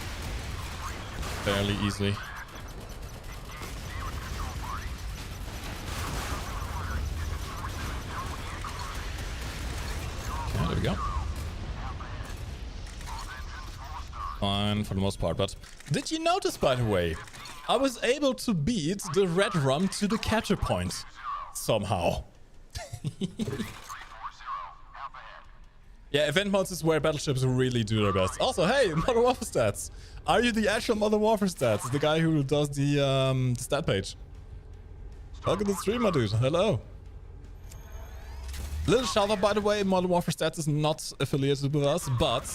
fairly easily. Okay, there we go. Fine for the most part, but did you notice, by the way, I was able to beat the red rum to the capture point somehow. Yeah, event modes is where battleships really do their best. Also, hey, Modern Warfare Stats. Are you the actual Modern Warfare Stats? The guy who does the stat page. Welcome to the stream, my dude. Hello. Little shout out, by the way, Modern Warfare Stats is not affiliated with us, but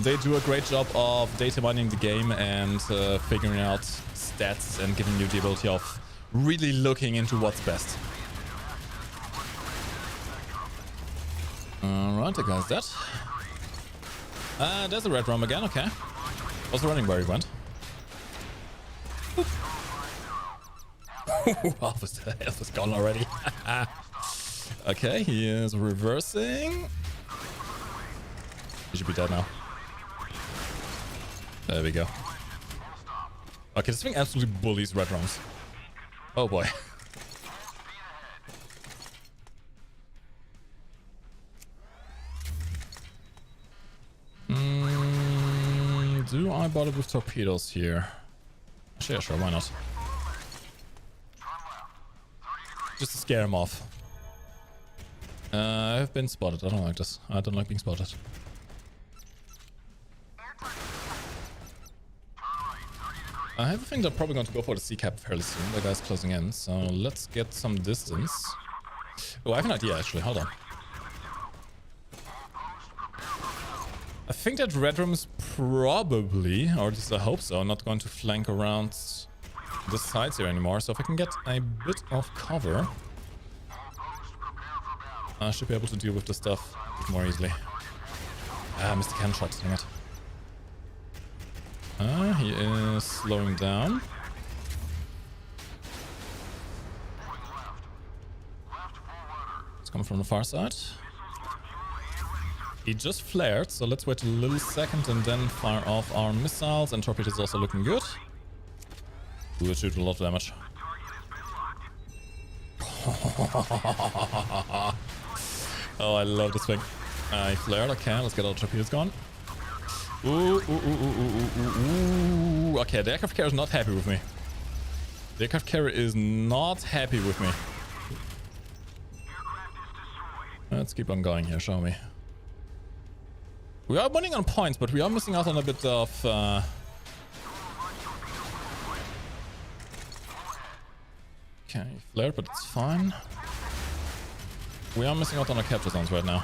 they do a great job of data mining the game and figuring out stats and giving you the ability of really looking into what's best. Alright, I got that. There's a red rum again, okay. Was running where he went. Half his health is gone already. Okay, he is reversing. He should be dead now. There we go. Okay, this thing absolutely bullies red rums. Oh boy. Do I bother with torpedoes here? Yeah, sure, why not? Just to scare him off. I've been spotted. I don't like this. I don't like being spotted. I have a thing they're probably going to go for the sea cap fairly soon. The guy's closing in, so let's get some distance. Oh, I have an idea actually. Hold on. I think that Red Room is probably, or at least I hope so, not going to flank around the sides here anymore. So if I can get a bit of cover, I should be able to deal with the stuff more easily. Ah, missed the cannon shot, dang it. He is slowing down. It's coming from the far side. He just flared, so let's wait a little second and then fire off our missiles. And torpedoes is also looking good. We'll shoot a lot of damage. Oh, I love this thing. I flared, okay, let's get all the torpedoes gone. Ooh. Okay, the aircraft carrier is not happy with me. The aircraft carrier is not happy with me. Let's keep on going here, shall we? We are winning on points, but we are missing out on a bit of... Okay, flared, but it's fine. We are missing out on our capture zones right now.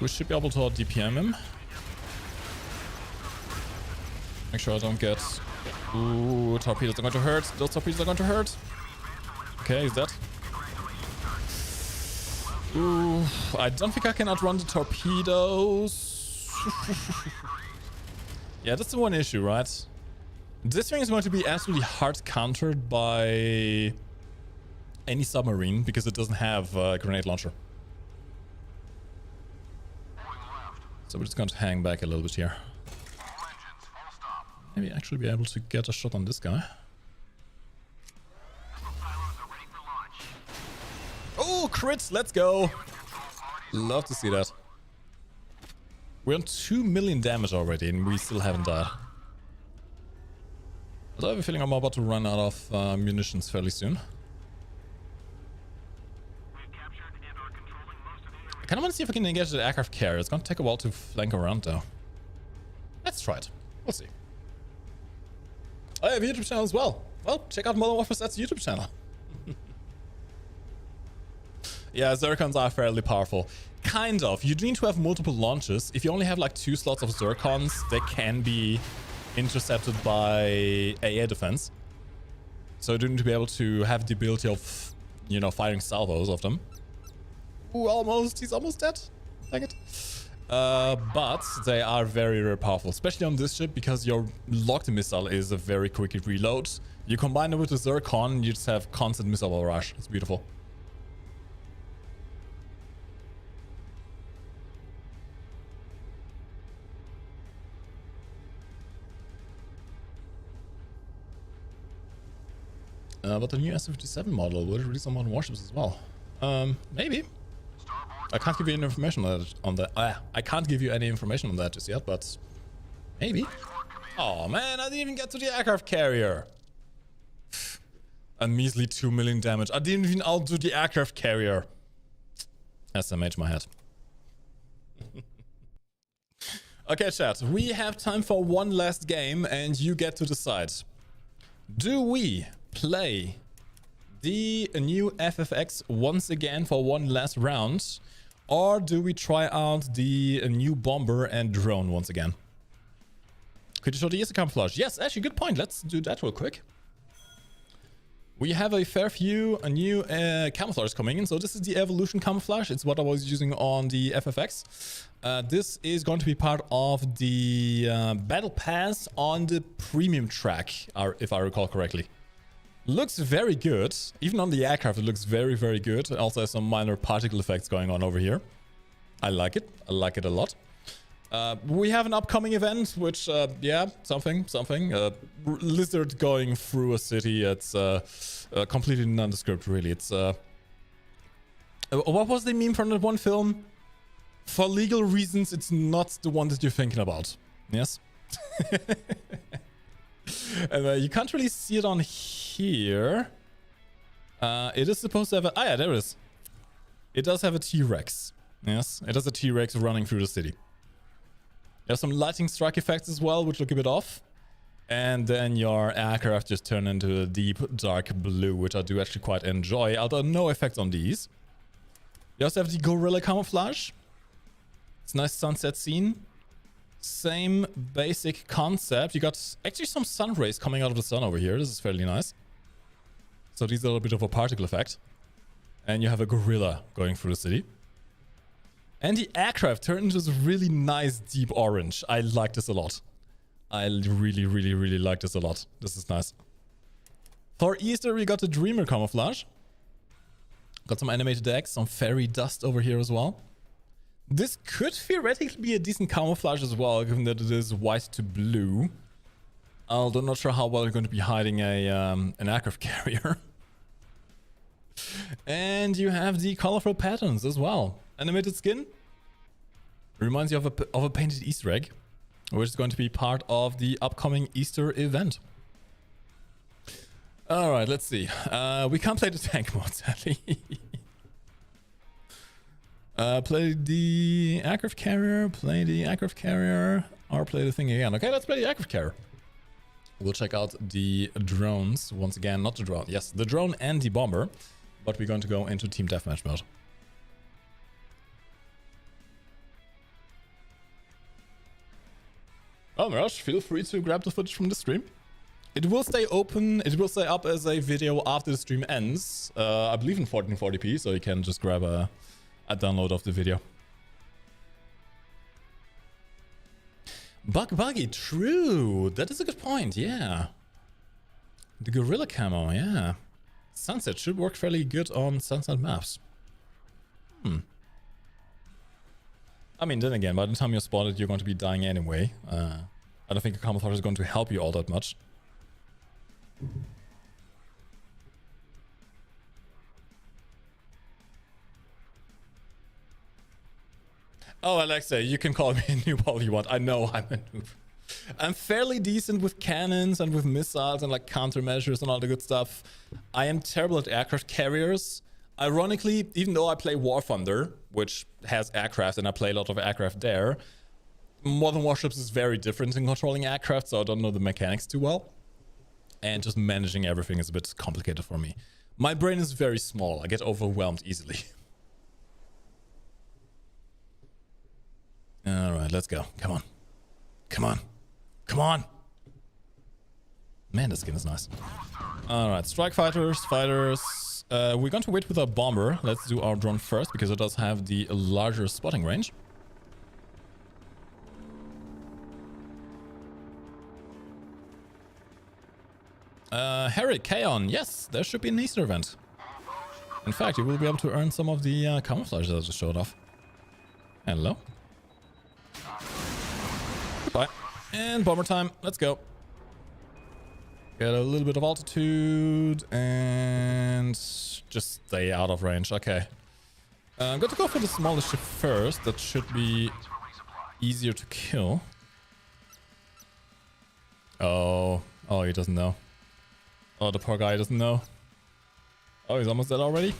We should be able to DPM him. Make sure I don't get... Ooh, torpedoes are going to hurt. Those torpedoes are going to hurt. Okay, he's dead. Ooh, I don't think I can outrun the torpedoes. Yeah, that's the one issue, right? This thing is going to be absolutely hard countered by any submarine because it doesn't have a grenade launcher. So we're just going to hang back a little bit here. Maybe actually be able to get a shot on this guy. Oh, crits! Let's go! Love to see that. We're on 2 million damage already and we still haven't died. Although I have a feeling I'm about to run out of munitions fairly soon. I kind of want to see if I can engage the aircraft carrier. It's going to take a while to flank around though. Let's try it. We'll see. I have a YouTube channel as well. Well, check out Modern Warfare Stats YouTube channel. Yeah, Zircons are fairly powerful. Kind of. You do need to have multiple launches. If you only have like 2 slots of Zircons, they can be intercepted by AA defense. So you do need to be able to have the ability of, you know, firing salvos of them. Ooh, almost. He's almost dead. Dang it. But they are very, very powerful, especially on this ship because your locked missile is a very quick reload. You combine it with the Zircon, you just have constant missile barrage. It's beautiful. But the new S-57 model will release on Modern Warships as well. Maybe. I can't give you any information on that. I can't give you any information on that just yet, but maybe. Oh man, I didn't even get to the aircraft carrier. A measly 2 million damage. I didn't even outdo the aircraft carrier. SMH my head. Okay, chat. We have time for one last game, and you get to decide. Do we play the new FFX once again for one last round, or do we try out the new bomber and drone once again? Could you show the ESA camouflage? Yes, actually, good point. Let's do that real quick. We have a fair few new camouflages coming in. So this is the evolution camouflage. It's what I was using on the FFX. This is going to be part of the battle pass on the premium track, if I recall correctly. Looks very good. Even on the aircraft, it looks very, very good. It also has some minor particle effects going on over here. I like it. I like it a lot. We have an upcoming event, which, yeah, something. Lizard going through a city. It's completely nondescript, really. It's, what was the meme from that one film? For legal reasons, it's not the one that you're thinking about. Yes? And you can't really see it on here. It is supposed to have a... Ah, yeah, there it is. It does have a T-Rex. Yes, it has a T-Rex running through the city. There's some lighting strike effects as well, which look a bit off. And then your aircraft just turn into a deep, dark blue, which I do actually quite enjoy. Although no effects on these. You also have the Gorilla Camouflage. It's a nice sunset scene. Same basic concept. You got actually some sun rays coming out of the sun over here. This is fairly nice. So these are a little bit of a particle effect. And you have a gorilla going through the city. And the aircraft turned into this really nice deep orange. I like this a lot. I really, really, really like this a lot. This is nice. For Easter, we got the Dreamer Camouflage. Got some animated decks, some fairy dust over here as well. This could theoretically be a decent camouflage as well, given that it is white to blue. Although I'm not sure how well you're going to be hiding an aircraft carrier. And you have the colorful patterns as well. Animated skin. Reminds you of a painted Easter egg, which is going to be part of the upcoming Easter event. Alright, let's see. We can't play the tank mode, sadly. Play the aircraft carrier, or play the thing again. Okay, let's play the aircraft carrier. We'll check out the drones once again. Not the drone. Yes, the drone and the bomber. But we're going to go into team deathmatch mode. Oh, Mirage, feel free to grab the footage from the stream. It will stay open. It will stay up as a video after the stream ends. I believe in 1440p, so you can just grab a download of the video. Buggy, true. That is a good point, yeah. The Gorilla Camo, yeah. Sunset should work fairly good on sunset maps. I mean, then again, by the time you're spotted, you're going to be dying anyway. I don't think a camouflage is going to help you all that much. Oh, Alexa, you can call me a noob all you want. I know I'm a noob. I'm fairly decent with cannons and with missiles and like countermeasures and all the good stuff. I am terrible at aircraft carriers. Ironically, even though I play War Thunder, which has aircraft and I play a lot of aircraft there, Modern Warships is very different in controlling aircraft, so I don't know the mechanics too well. And just managing everything is a bit complicated for me. My brain is very small. I get overwhelmed easily. Alright, let's go. Come on. Come on. Come on. Man, this skin is nice. Alright, strike fighters. We're going to wait with our bomber. Let's do our drone first because it does have the larger spotting range. Harry, Kaon, yes, there should be an Easter event. In fact, you will be able to earn some of the camouflage that I just showed off. Hello. Goodbye. And bomber time. Let's go. Get a little bit of altitude and just stay out of range. Okay. I'm going to go for the smallest ship first. That should be easier to kill. Oh, he doesn't know. Oh, the poor guy doesn't know. Oh, he's almost dead already.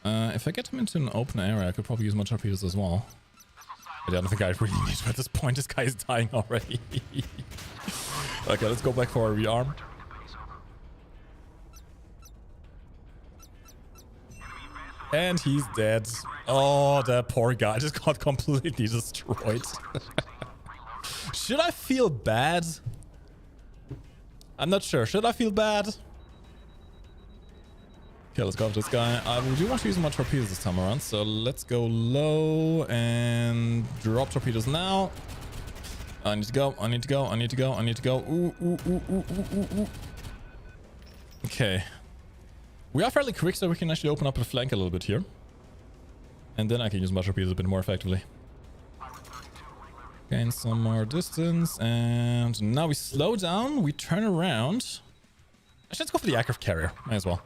If I get him into an open area, I could probably use my torpedoes as well. But I don't think I really need to at this point. This guy is dying already. Okay, let's go back for a rearm. And he's dead. Oh, that poor guy just got completely destroyed. Should I feel bad? I'm not sure. Should I feel bad? Okay, let's go after this guy. We do want to use my torpedoes this time around, so let's go low and drop torpedoes now. I need to go. Ooh. Okay. We are fairly quick, so we can actually open up the flank a little bit here. And then I can use my torpedoes a bit more effectively. Gain some more distance, and now we slow down, we turn around. Actually, let's go for the aircraft carrier, might as well.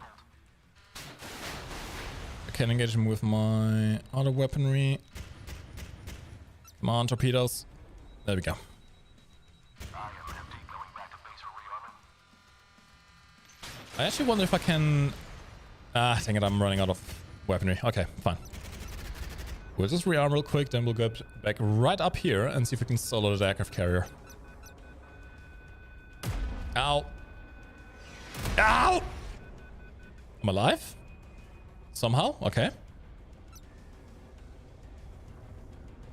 I can engage him with my auto weaponry. Come on, torpedoes. There we go. I actually wonder if I can... dang it, I'm running out of weaponry. Okay, fine. We'll just rearm real quick, then we'll go back right up here and see if we can solo the aircraft carrier. Ow. Ow! I'm alive? Somehow? Okay.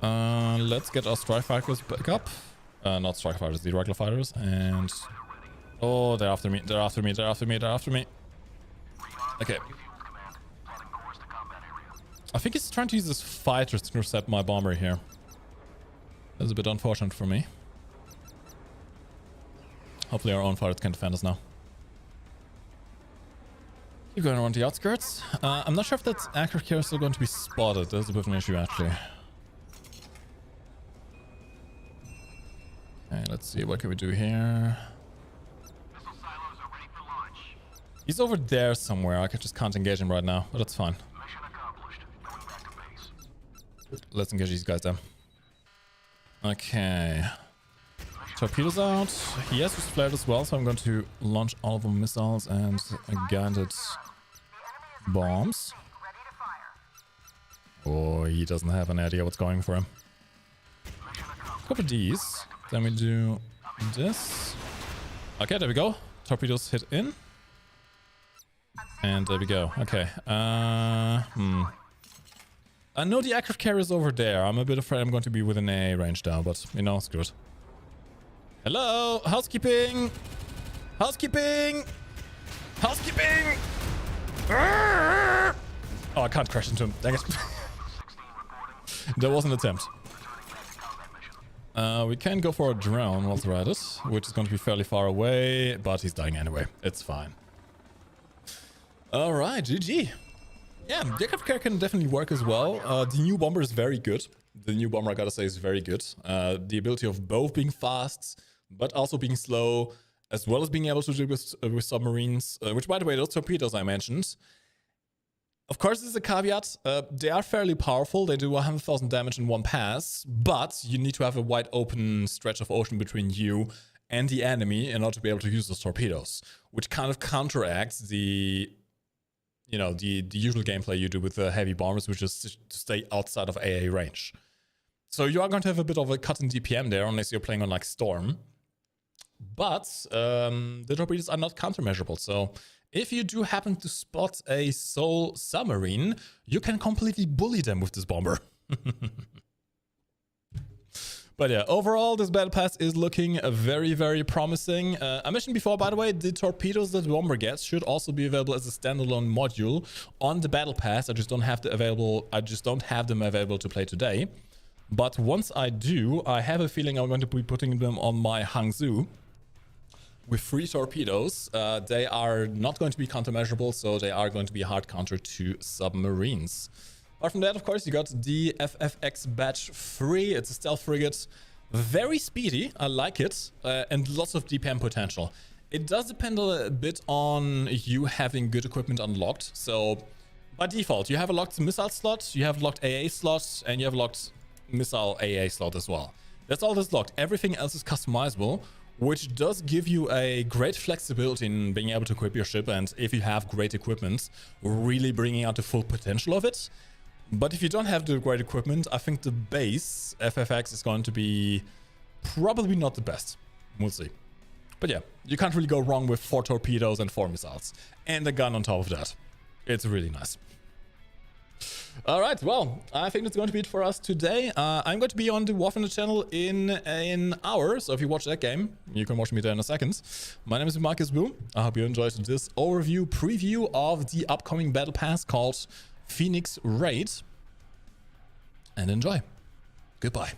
Let's get our strike fighters back up. Not strike fighters, the regular fighters. And... oh, they're after me. They're after me. They're after me. They're after me. Okay. I think he's trying to use his fighters to intercept my bomber here. That's a bit unfortunate for me. Hopefully our own fighters can defend us now. Keep going around the outskirts. I'm not sure if that aircraft carrier is still going to be spotted. That's a bit of an issue, actually. Okay, let's see. What can we do here? He's over there somewhere. I just can't engage him right now, but that's fine. Let's engage these guys then. Okay. Torpedoes out. He has his flares as well, so I'm going to launch all of the missiles and guided bombs. Oh, he doesn't have an idea what's going for him. Couple of these. Then we do this. Okay, there we go. Torpedoes hit in. And there we go. Okay. I know the aircraft carrier is over there. I'm a bit afraid I'm going to be within AA range now, but you know, it's good. Hello? Housekeeping! Housekeeping! Housekeeping! Oh, I can't crash into him. Dang it. There was an attempt. We can go for a drone while we're at it, which is going to be fairly far away, but he's dying anyway. It's fine. Alright, GG. Yeah, the aircraft carrier can definitely work as well. The new bomber is very good. The new bomber, I gotta say, is very good. The ability of both being fast, but also being slow, as well as being able to deal with submarines, which, by the way, those torpedoes I mentioned. Of course, this is a caveat. They are fairly powerful. They do 100,000 damage in one pass, but you need to have a wide open stretch of ocean between you and the enemy in order to be able to use those torpedoes, which kind of counteracts the... you know, the usual gameplay you do with the heavy bombers, which is to stay outside of AA range. So you are going to have a bit of a cut in DPM there, unless you're playing on like Storm. But the torpedoes are not countermeasurable. So if you do happen to spot a Soul submarine, you can completely bully them with this bomber. But yeah, overall, this battle pass is looking very, very promising. I mentioned before, by the way, the torpedoes that Bomber gets should also be available as a standalone module on the battle pass. I just don't have them available to play today. But once I do, I have a feeling I'm going to be putting them on my Hangzhou with 3 torpedoes. They are not going to be countermeasurable, so they are going to be a hard counter to submarines. Apart from that, of course, you got the FFX Batch III. It's a stealth frigate. Very speedy. I like it. And lots of DPM potential. It does depend a bit on you having good equipment unlocked. So, by default, you have a locked missile slot, you have locked AA slots, and you have locked missile AA slot as well. That's all that's locked. Everything else is customizable, which does give you a great flexibility in being able to equip your ship. And if you have great equipment, really bringing out the full potential of it. But if you don't have the great equipment, I think the base FFX is going to be probably not the best. We'll see. But yeah, you can't really go wrong with 4 torpedoes and 4 missiles. And a gun on top of that. It's really nice. Alright, well, I think that's going to be it for us today. I'm going to be on the Warframe channel in an hour, so if you watch that game, you can watch me there in a second. My name is Marcus Boom. I hope you enjoyed this preview of the upcoming battle pass called Phoenix Raid, and enjoy. Goodbye.